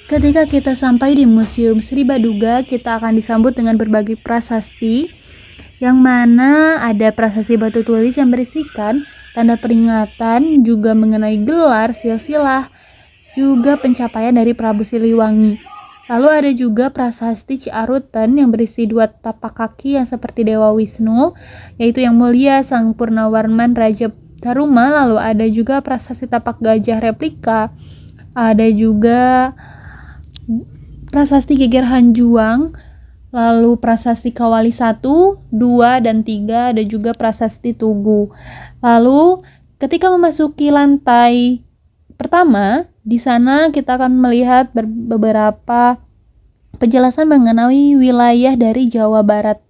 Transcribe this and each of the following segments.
Ketika kita sampai di Museum Sri Baduga, kita akan disambut dengan berbagai prasasti, yang mana ada prasasti batu tulis yang berisikan tanda peringatan juga mengenai gelar, silsilah, juga pencapaian dari Prabu Siliwangi. Lalu ada juga prasasti Ciarutan yang berisi 2 tapak kaki yang seperti Dewa Wisnu, yaitu Yang Mulia Sang Purnawarman Raja Taruma. Lalu ada juga prasasti tapak gajah replika, ada juga prasasti Geger Hanjuang, lalu prasasti Kawali 1, 2, dan 3, ada juga prasasti Tugu. Lalu ketika memasuki lantai pertama, di sana kita akan melihat beberapa penjelasan mengenai wilayah dari Jawa Barat,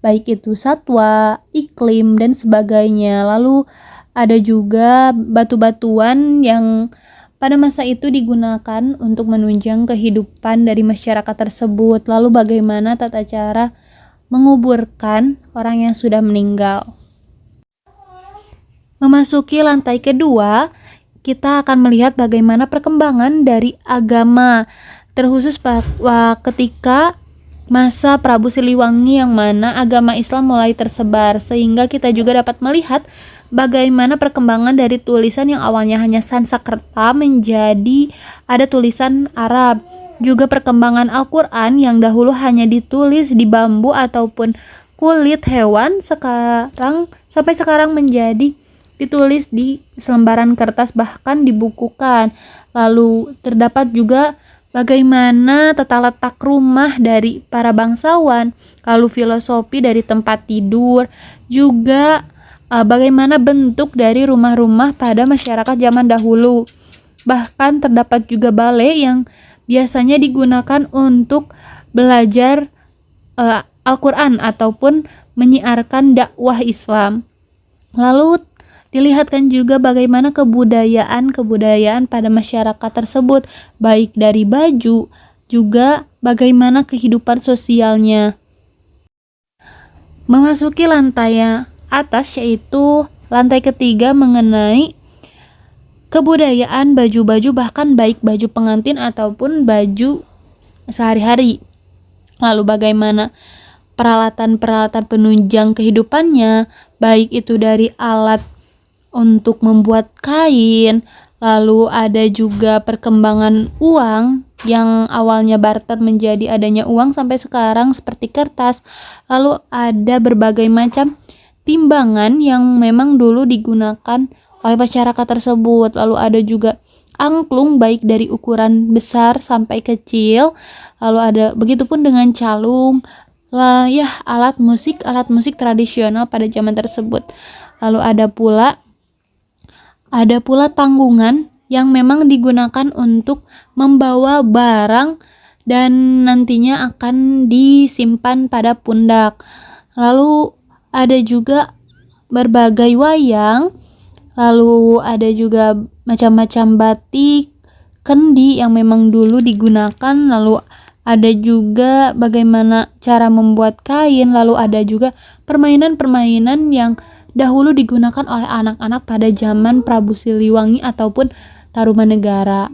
baik itu satwa, iklim, dan sebagainya. Lalu ada juga batu-batuan yang pada masa itu digunakan untuk menunjang kehidupan dari masyarakat tersebut. Lalu bagaimana tata cara menguburkan orang yang sudah meninggal. Memasuki lantai kedua, kita akan melihat bagaimana perkembangan dari agama, terkhusus ketika masa Prabu Siliwangi, yang mana agama Islam mulai tersebar, sehingga kita juga dapat melihat bagaimana perkembangan dari tulisan yang awalnya hanya Sanskerta menjadi ada tulisan Arab. Juga perkembangan Al-Quran yang dahulu hanya ditulis di bambu ataupun kulit hewan, sampai sekarang menjadi ditulis di selembaran kertas, bahkan dibukukan. Lalu terdapat juga bagaimana tata letak rumah dari para bangsawan, lalu filosofi dari tempat tidur, juga bagaimana bentuk dari rumah-rumah pada masyarakat zaman dahulu. Bahkan terdapat juga balai yang biasanya digunakan untuk belajar Al-Quran ataupun menyiarkan dakwah Islam. Lalu dilihatkan juga bagaimana kebudayaan pada masyarakat tersebut, baik dari baju, juga bagaimana kehidupan sosialnya. Memasuki lantai atas, yaitu lantai ketiga, mengenai kebudayaan baju-baju, bahkan baik baju pengantin ataupun baju sehari-hari. Lalu bagaimana peralatan-peralatan penunjang kehidupannya, baik itu dari alat untuk membuat kain, lalu ada juga perkembangan uang yang awalnya barter menjadi adanya uang sampai sekarang seperti kertas. Lalu ada berbagai macam timbangan yang memang dulu digunakan oleh masyarakat tersebut. Lalu ada juga angklung, baik dari ukuran besar sampai kecil. Lalu ada begitupun dengan calung, alat musik tradisional pada zaman tersebut. Lalu ada pula tanggungan yang memang digunakan untuk membawa barang dan nantinya akan disimpan pada pundak. Lalu ada juga berbagai wayang, lalu ada juga macam-macam batik, kendi yang memang dulu digunakan, lalu ada juga bagaimana cara membuat kain, lalu ada juga permainan-permainan yang dahulu digunakan oleh anak-anak pada zaman Prabu Siliwangi ataupun Tarumanegara.